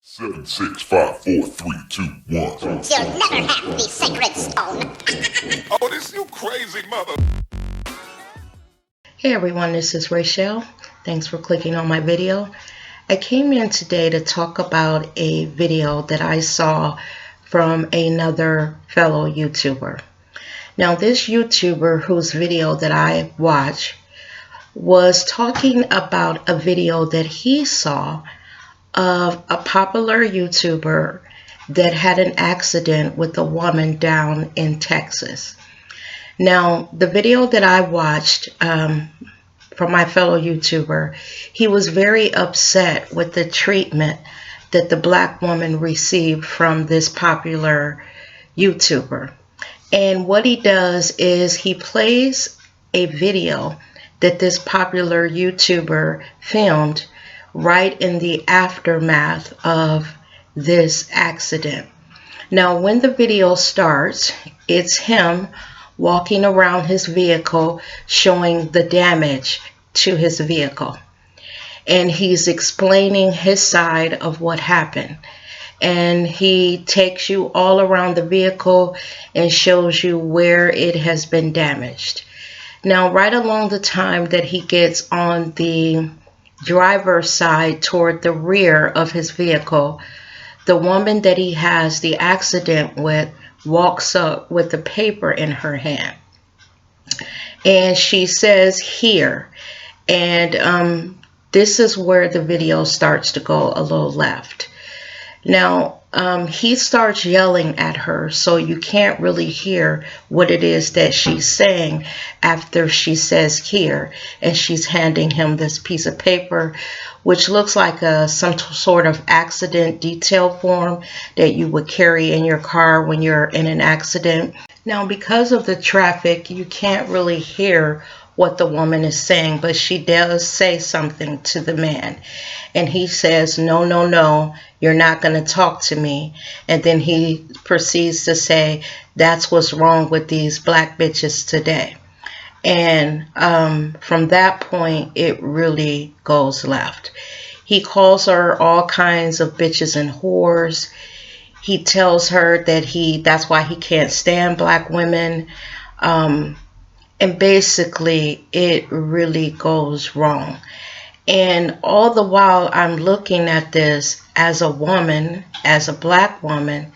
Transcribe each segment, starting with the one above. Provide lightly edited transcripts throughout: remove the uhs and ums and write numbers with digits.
7, 6, 5, 4, 3, 2, 1. You'll never have the sacred stone. Oh, this you crazy mother. Hey everyone, this is Rachel. Thanks for clicking on my video. I came in today to talk about a video that I saw from another fellow YouTuber. Now this YouTuber whose video that I watched was talking about a video that he saw of a popular YouTuber that had an accident with a woman down in Texas. Now, the video that I watched from my fellow YouTuber, he was very upset with the treatment that the black woman received from this popular YouTuber. And what he does is he plays a video that this popular YouTuber filmed right in the aftermath of this accident. Now, when the video starts, it's him walking around his vehicle showing the damage to his vehicle. And he's explaining his side of what happened. And he takes you all around the vehicle and shows you where it has been damaged. Now, right along the time that he gets on the driver's side toward the rear of his vehicle, the woman that he has the accident with walks up with the paper in her hand. And she says, "Here." And this is where the video starts to go a little left. Now, he starts yelling at her, so you can't really hear what it is that she's saying after she says "here," and she's handing him this piece of paper, which looks like some sort of accident detail form that you would carry in your car when you're in an accident. Now, because of the traffic, you can't really hear what the woman is saying, but she does say something to the man. And he says, "No, no, no, you're not going to talk to me." And then he proceeds to say, "That's what's wrong with these black bitches today." And from that point, it really goes left. He calls her all kinds of bitches and whores. He tells her that that's why he can't stand black women. And basically, it really goes wrong. And all the while I'm looking at this as a woman, as a black woman,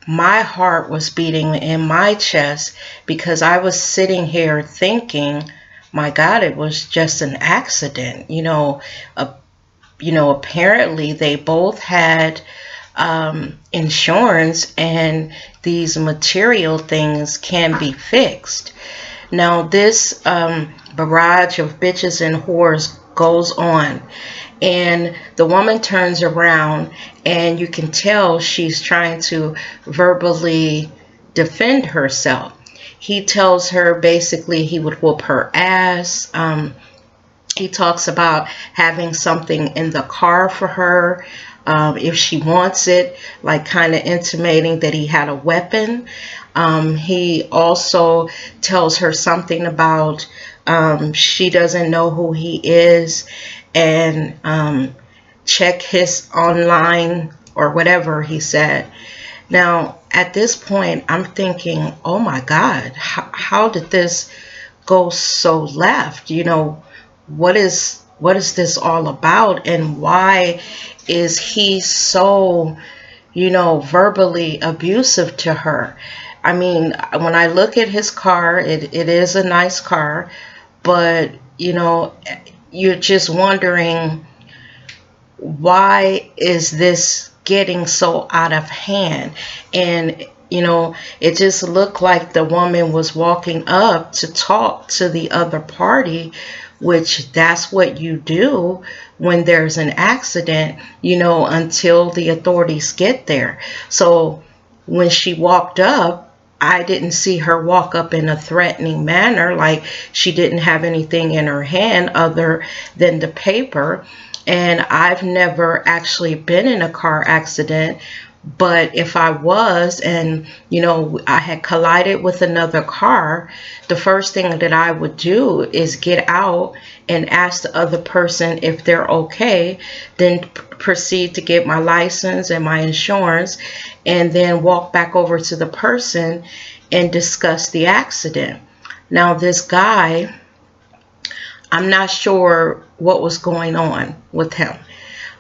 my heart was beating in my chest because I was sitting here thinking, my God, it was just an accident. Apparently they both had insurance and these material things can be fixed. Now this barrage of bitches and whores goes on, and the woman turns around and you can tell she's trying to verbally defend herself. He tells her basically he would whoop her ass. He talks about having something in the car for her if she wants it, like kind of intimating that he had a weapon. He also tells her something about she doesn't know who he is, and check his online or whatever he said. Now, at this point, I'm thinking, oh my God, how did this go so left? What is this all about, and why is he so, verbally abusive to her? I mean, when I look at his car, it is a nice car, but, you're just wondering, why is this getting so out of hand? And, it just looked like the woman was walking up to talk to the other party, which that's what you do when there's an accident, until the authorities get there. So when she walked up, I didn't see her walk up in a threatening manner, like she didn't have anything in her hand other than the paper. And I've never actually been in a car accident, but if I was, and I had collided with another car, the first thing that I would do is get out and ask the other person if they're okay, then proceed to get my license and my insurance, and then walk back over to the person and discuss the accident. Now this guy, I'm not sure what was going on with him.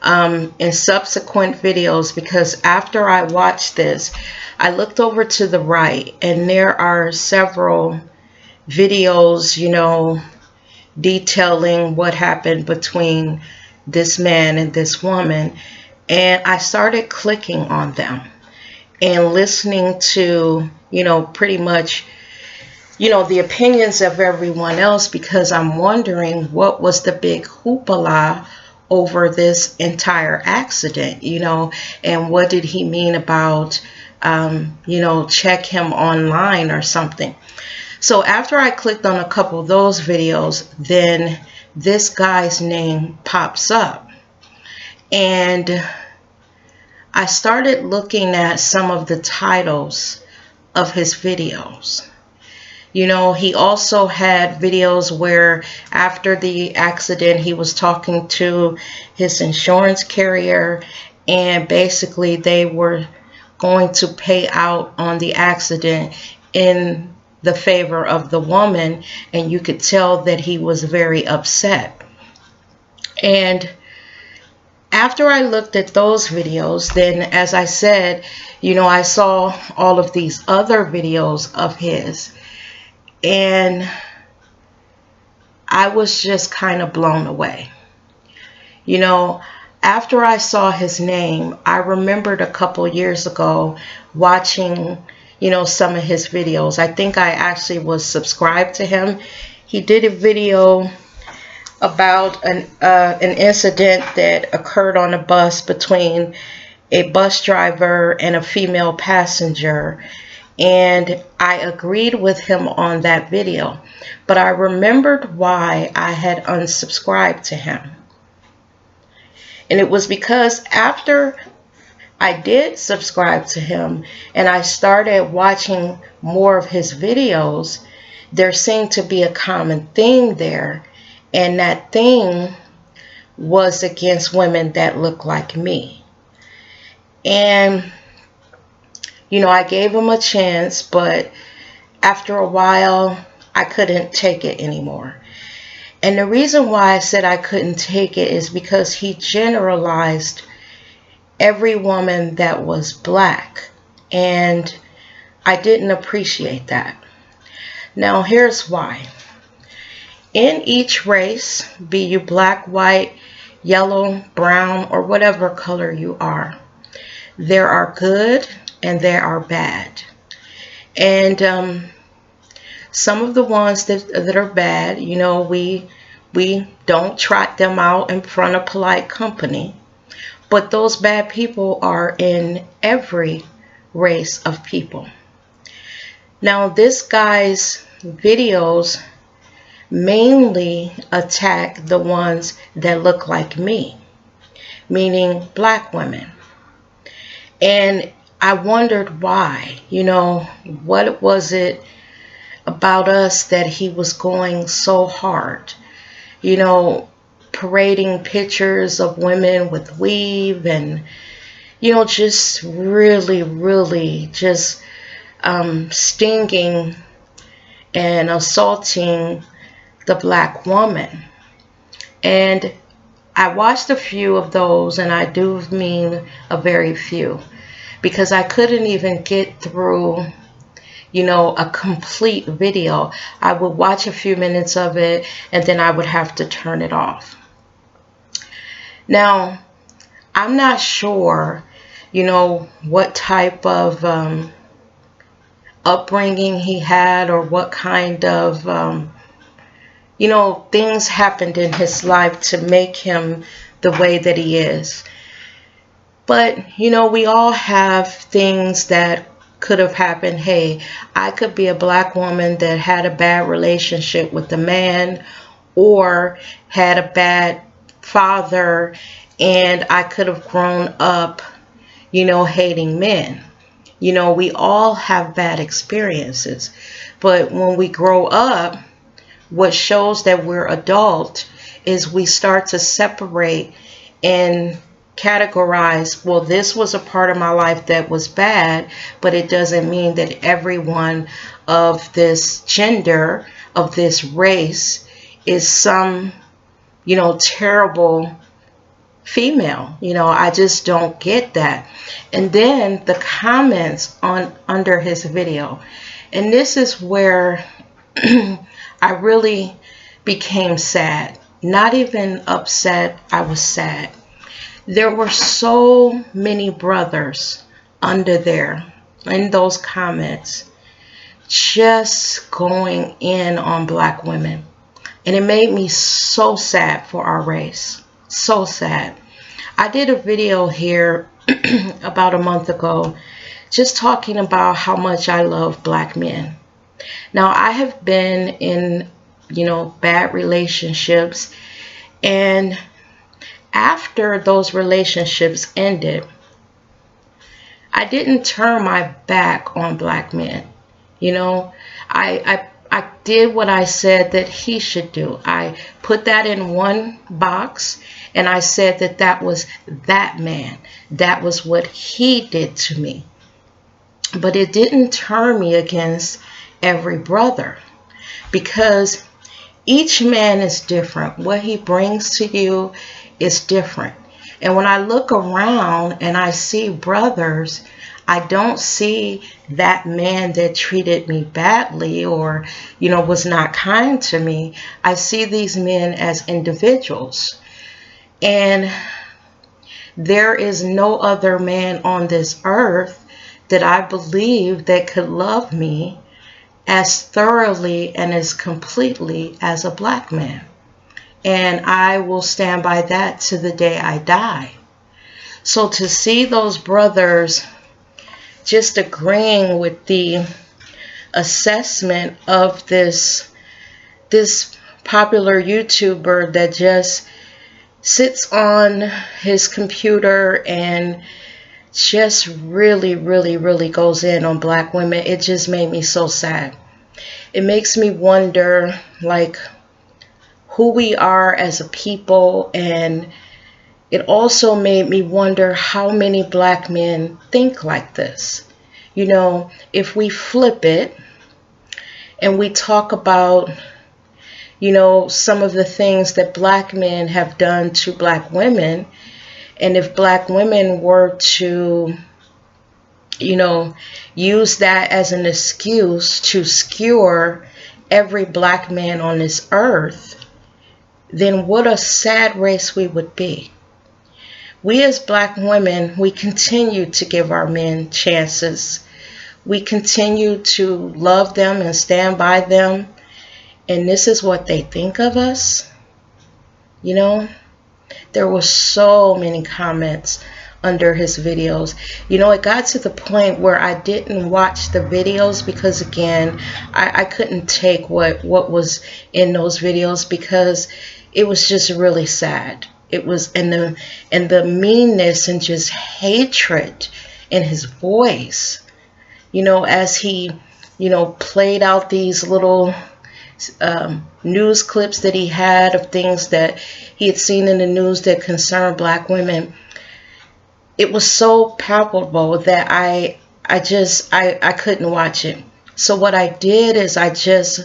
In subsequent videos, because after I watched this, I looked over to the right and there are several videos, you know, detailing what happened between this man and this woman, and I started clicking on them and listening to, you know, pretty much, you know, the opinions of everyone else, because I'm wondering what was the big hoopla over this entire accident, you know, and what did he mean about, you know, check him online or something. So after I clicked on a couple of those videos, then this guy's name pops up, and I started looking at some of the titles of his videos. You know, he also had videos where after the accident he was talking to his insurance carrier, and basically they were going to pay out on the accident in the favor of the woman, and you could tell that he was very upset. And after I looked at those videos, then as I said, you know, I saw all of these other videos of his, and I was just kind of blown away. You know, after I saw his name, I remembered a couple years ago watching, you know, some of his videos. I think I actually was subscribed to him. He did a video about an incident that occurred on a bus between a bus driver and a female passenger, and I agreed with him on that video, but I remembered why I had unsubscribed to him. And it was because after I did subscribe to him and I started watching more of his videos, there seemed to be a common theme there, and that thing was against women that look like me. And you know, I gave him a chance, but after a while I couldn't take it anymore. And the reason why I said I couldn't take it is because he generalized every woman that was black, and I didn't appreciate that. Now here's why. In each race, be you black, white, yellow, brown, or whatever color you are, there are good and there are bad. And some of the ones that are bad, you know, we don't trot them out in front of polite company. But those bad people are in every race of people. Now this guy's videos mainly attack the ones that look like me, meaning black women. And I wondered why, you know, what was it about us that he was going so hard, you know, parading pictures of women with weave and, you know, just really just stinging and assaulting the black woman. And I watched a few of those, and I do mean a very few, because I couldn't even get through, you know, a complete video. I would watch a few minutes of it and then I would have to turn it off. Now, I'm not sure, you know, what type of upbringing he had, or what kind of, you know, things happened in his life to make him the way that he is. But, you know, we all have things that could have happened. Hey, I could be a black woman that had a bad relationship with a man, or had a bad father, and I could have grown up, you know, hating men. You know, we all have bad experiences. But when we grow up, what shows that we're adult is we start to separate and categorize, well, this was a part of my life that was bad, but it doesn't mean that everyone of this gender, of this race, is some, terrible female. I just don't get that. And then the comments on under his video, and this is where I really became sad. Not even upset, I was sad. There were so many brothers under there in those comments just going in on black women. And it made me so sad for our race. So sad. I did a video here about a month ago just talking about how much I love black men. Now, I have been in, bad relationships, and after those relationships ended, I didn't turn my back on black men. I did what I said that he should do. I put that in one box, and I said that that was that man. That was what he did to me. But it didn't turn me against every brother, because each man is different. What he brings to you is different. And when I look around and I see brothers, I don't see that man that treated me badly or, was not kind to me. I see these men as individuals. And there is no other man on this earth that I believe that could love me as thoroughly and as completely as a black man. And I will stand by that to the day I die. So to see those brothers just agreeing with the assessment of this popular YouTuber that just sits on his computer and just really, really, really goes in on black women, it just made me so sad. It makes me wonder, who we are as a people, and it also made me wonder how many black men think like this. If we flip it and we talk about, some of the things that black men have done to black women, and if black women were to, use that as an excuse to skewer every black man on this earth, then what a sad race we would be. We as black women, we continue to give our men chances. We continue to love them and stand by them. And this is what they think of us. There were so many comments under his videos. It got to the point where I didn't watch the videos because, again, I couldn't take what was in those videos because it was just really sad. It was and the meanness and just hatred in his voice, as he, played out these little news clips that he had of things that he had seen in the news that concerned black women. It was so palpable that I couldn't watch it. So what I did is I just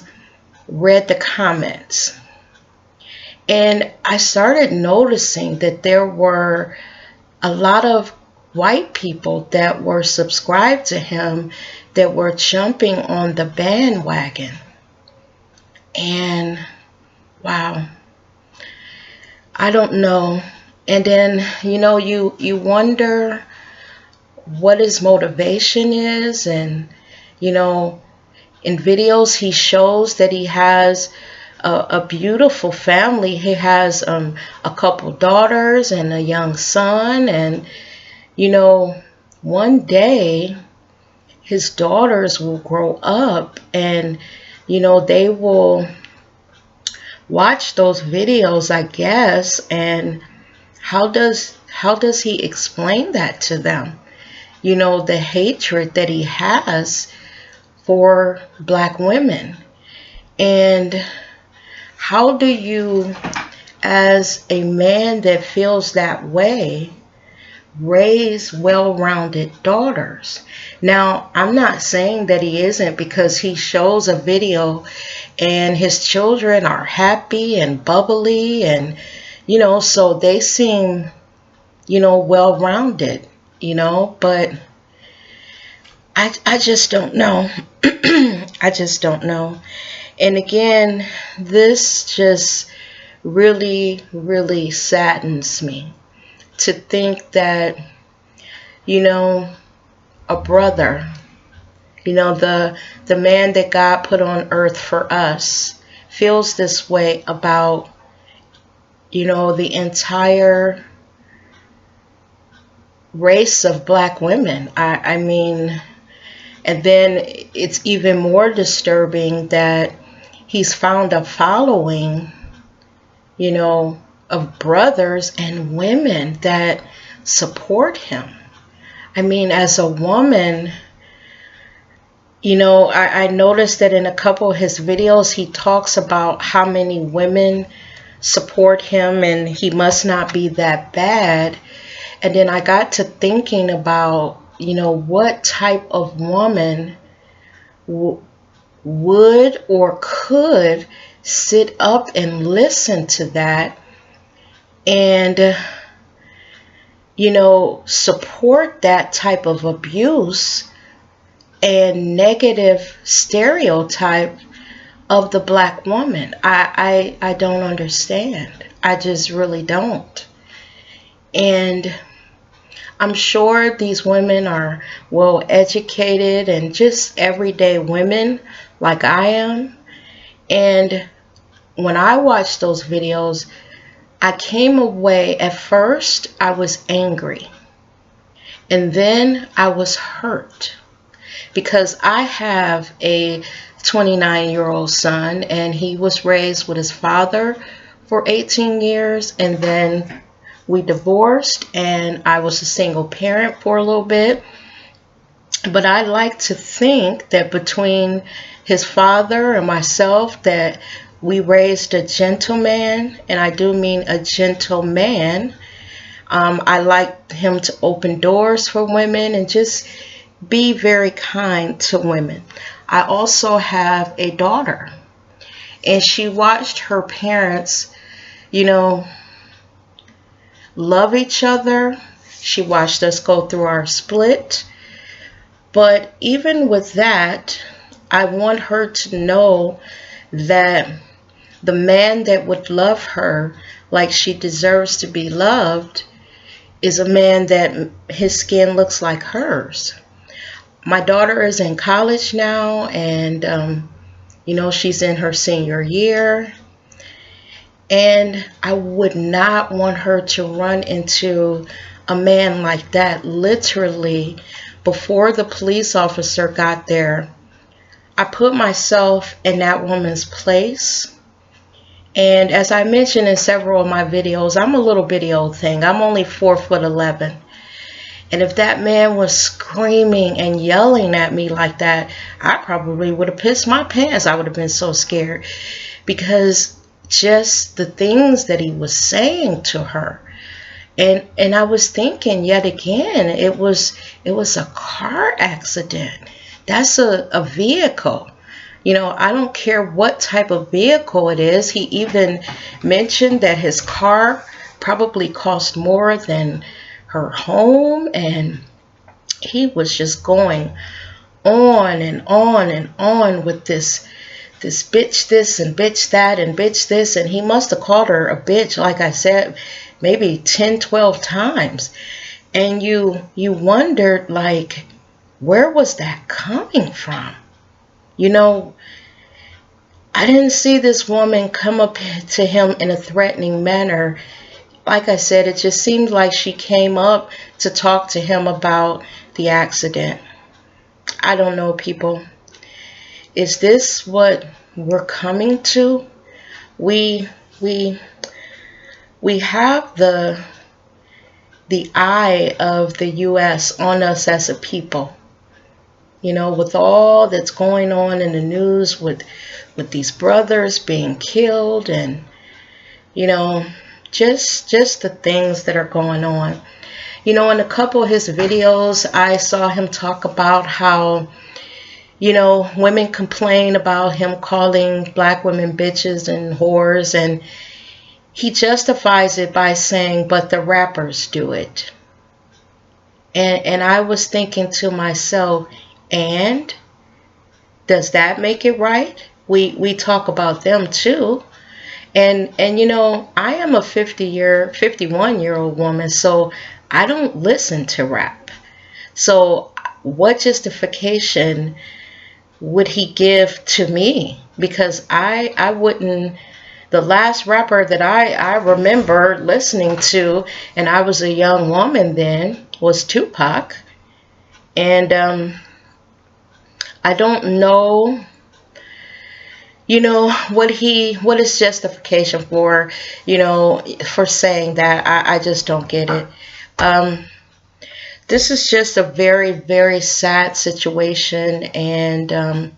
read the comments. And I started noticing that there were a lot of white people that were subscribed to him that were jumping on the bandwagon. And wow, I don't know. And then, you wonder what his motivation is. And, in videos he shows that he has a beautiful family. He has a couple daughters and a young son. And, one day his daughters will grow up and, they will watch those videos, I guess. And how does he explain that to them? The hatred that he has for black women. And how do you, as a man that feels that way, raise well-rounded daughters. Now, I'm not saying that he isn't, because he shows a video and his children are happy and bubbly, and so they seem well-rounded, but I just don't know. I just don't know. And again, this just really, really saddens me to think that, a brother, the man that God put on earth for us, feels this way about, the entire race of black women. I mean, and then it's even more disturbing that he's found a following, of brothers and women that support him. I mean, as a woman, I noticed that in a couple of his videos, he talks about how many women support him and he must not be that bad. And then I got to thinking about, what type of woman would or could sit up and listen to that and, support that type of abuse and negative stereotype of the black woman. I don't understand. I just really don't. And I'm sure these women are well educated and just everyday women like I am. And when I watched those videos, I came away, at first I was angry, and then I was hurt, because I have a 29-year-old son, and he was raised with his father for 18 years, and then we divorced, and I was a single parent for a little bit. But I like to think that between his father and myself, that we raised a gentleman, and I do mean a gentleman. I like him to open doors for women and just be very kind to women. I also have a daughter, and she watched her parents, love each other. She watched us go through our split. But even with that, I want her to know that the man that would love her like she deserves to be loved is a man that his skin looks like hers. My daughter is in college now, and she's in her senior year, and I would not want her to run into a man like that. Literally, before the police officer got there, I put myself in that woman's place. And as I mentioned in several of my videos, I'm a little bitty old thing. I'm only 4'11". And if that man was screaming and yelling at me like that, I probably would have pissed my pants. I would have been so scared, because just the things that he was saying to her. And I was thinking yet again, it was a car accident. That's a vehicle. I don't care what type of vehicle it is. He even mentioned that his car probably cost more than her home, and he was just going on and on and on with this bitch this and bitch that and bitch this, and he must have called her a bitch, like I said, maybe 10, 12 times. And you wondered, like, where was that coming from? I didn't see this woman come up to him in a threatening manner. Like I said, it just seemed like she came up to talk to him about the accident. I don't know, people. Is this what we're coming to? We have the eye of the U.S. on us as a people. With all that's going on in the news with these brothers being killed, and just the things that are going on. You know, in a couple of his videos, I saw him talk about how, you know, women complain about him calling black women bitches and whores, and he justifies it by saying, but the rappers do it. And I was thinking to myself, and does that make it right? We talk about them too. And you know, I am a 51-year-old woman, so I don't listen to rap. So what justification would he give to me? Because I wouldn't. The last rapper that I remember listening to, and I was a young woman then, was Tupac. And I don't know, you know, what his justification for, you know, for saying that. I just don't get it. This is just a very, very sad situation. And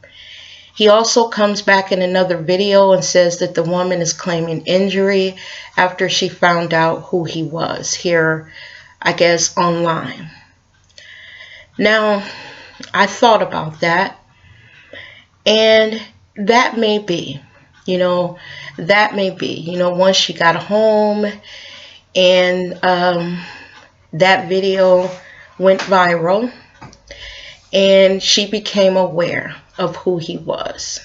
he also comes back in another video and says that the woman is claiming injury after she found out who he was here, I guess, online. Now, I thought about that, and that may be, you know, once she got home and that video went viral and she became aware of who he was.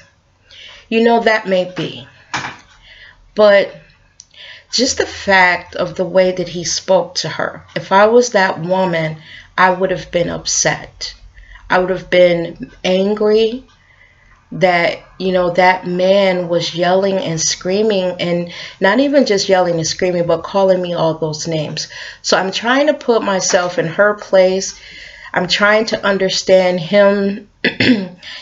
You know, that may be. But just the fact of the way that he spoke to her, if I was that woman, I would have been upset. I would have been angry that, you know, that man was yelling and screaming, and not even just yelling and screaming, but calling me all those names. So I'm trying to put myself in her place. I'm trying to understand him,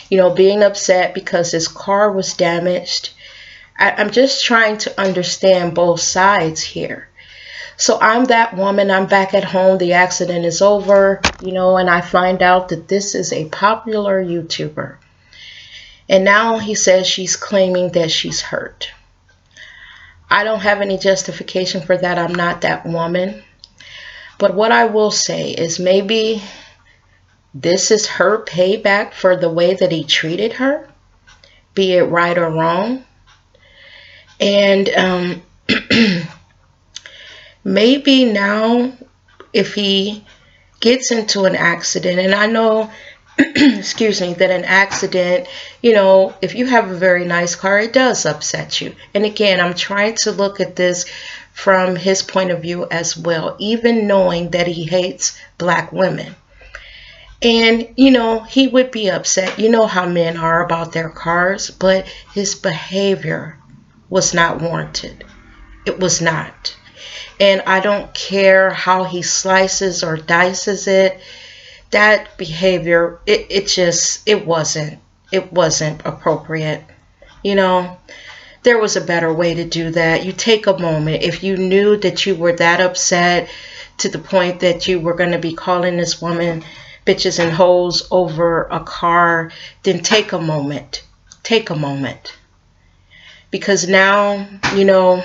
you know, being upset because his car was damaged. I'm just trying to understand both sides here. So I'm that woman. I'm back at home. The accident is over, you know, and I find out that this is a popular YouTuber. And now he says she's claiming that she's hurt. I don't have any justification for that. I'm not that woman. But what I will say is maybe this is her payback for the way that he treated her, be it right or wrong. And maybe now if he gets into an accident, and I know, excuse me, that an accident, you know, if you have a very nice car, it does upset you. And again, I'm trying to look at this from his point of view as well, even knowing that he hates black women. And, you know, he would be upset. You know how men are about their cars, but his behavior was not warranted. It was not. And I don't care how he slices or dices it. That behavior, it wasn't appropriate. You know, there was a better way to do that. You take a moment. If you knew that you were that upset to the point that you were going to be calling this woman bitches and hoes over a car, then take a moment. Take a moment. Because now, you know,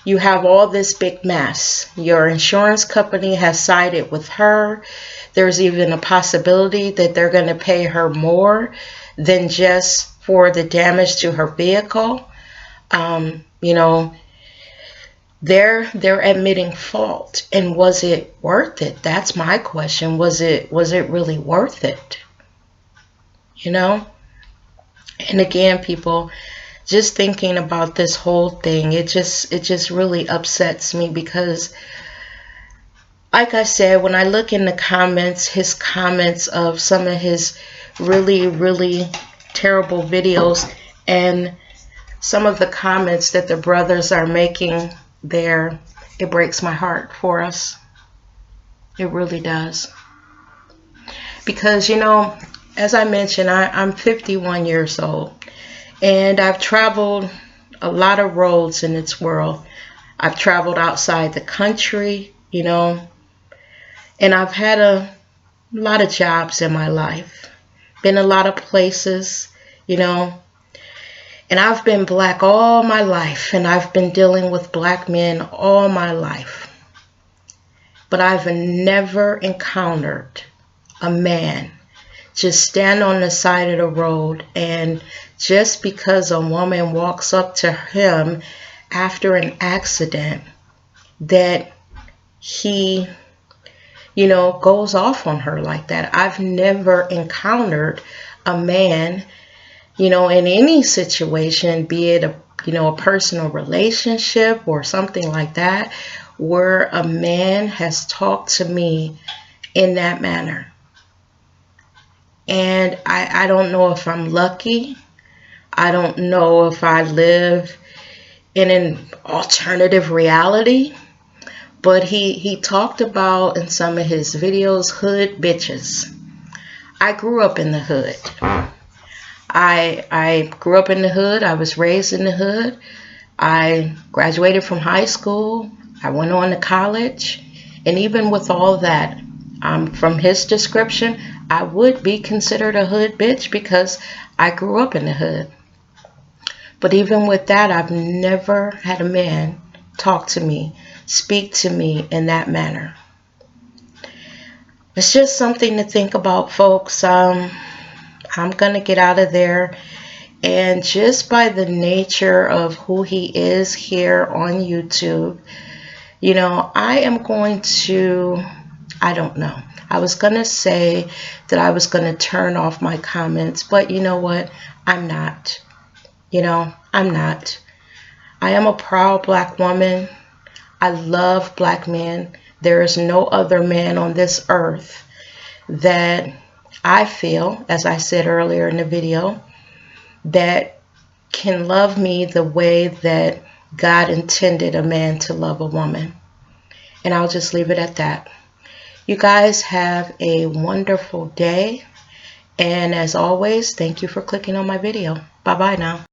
you have all this big mess. Your insurance company has sided with her. There's even a possibility that they're going to pay her more than just for the damage to her vehicle. You know, they're admitting fault. And was it worth it? That's my question. Was it really worth it? You know? And again, people, just thinking about this whole thing, it just really upsets me because, like I said, when I look in the comments, his comments of some of his really, really terrible videos and some of the comments that the brothers are making there, it breaks my heart for us. It really does. Because, you know, as I mentioned, I'm 51 years old. And I've traveled a lot of roads in this world. I've traveled outside the country, you know, and I've had a lot of jobs in my life. Been a lot of places, you know, and I've been black all my life, and I've been dealing with black men all my life. but I've never encountered a man just stand on the side of the road, and just because a woman walks up to him after an accident, that he, goes off on her like that. I've never encountered a man, in any situation, be it a personal relationship or something like that, where a man has talked to me in that manner. And I don't know if I'm lucky. I don't know if I live in an alternative reality. But he talked about in some of his videos, hood bitches. I grew up in the hood. I grew up in the hood. I was raised in the hood. I graduated from high school. I went on to college. And even with all that, from his description, I would be considered a hood bitch because I grew up in the hood. But even with that, I've never had a man talk to me, speak to me in that manner. It's just something to think about, folks. I'm going to get out of there. And just by the nature of who he is here on YouTube, I am going to, I don't know. I was going to say that I was going to turn off my comments, but you know what? I'm not. I'm not. I am a proud black woman. I love black men. There is no other man on this earth that I feel, as I said earlier in the video, that can love me the way that God intended a man to love a woman. And I'll just leave it at that. You guys have a wonderful day. And as always, thank you for clicking on my video. Bye-bye now.